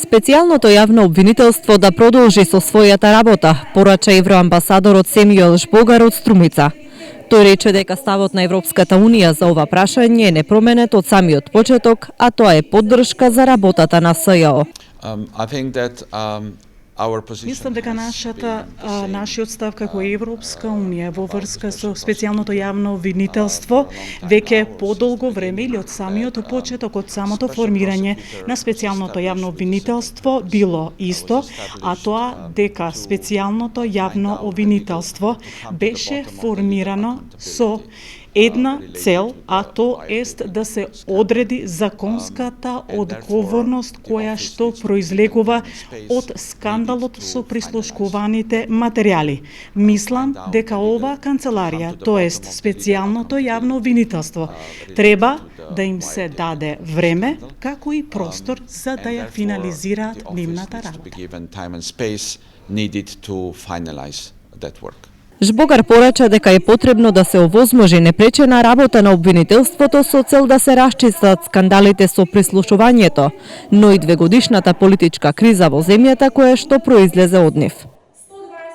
Специјалното јавно обвинителство да продолжи со својата работа, порача евроамбасадорот Семјуел Жбогар од Струмица. Тој рече дека ставот на Европската Унија за ова прашање е непроменет од самиот почеток, а тоа е поддршка за работата на СЈО. Мислам дека нашиот став како Европска Унија во врска со специјалното јавно обвинителство веќе подолго време или од самиот почеток, од самото формирање на специјалното јавно обвинителство било исто, а тоа дека специјалното јавно обвинителство беше формирано со една цел, а тоа ест да се одреди законската одговорност која што произлегува од скандалот со прислушкуваните материјали. Мислам дека ова канцеларија, тоест специјалното јавно обвинителство, треба да им се даде време, како и простор за да ја финализираат нивната работа. Жбогар порача дека е потребно да се овозможи непречена работа на обвинителството со цел да се расчистат скандалите со прислушувањето, но и двегодишната политичка криза во земјата која што произлезе од нив.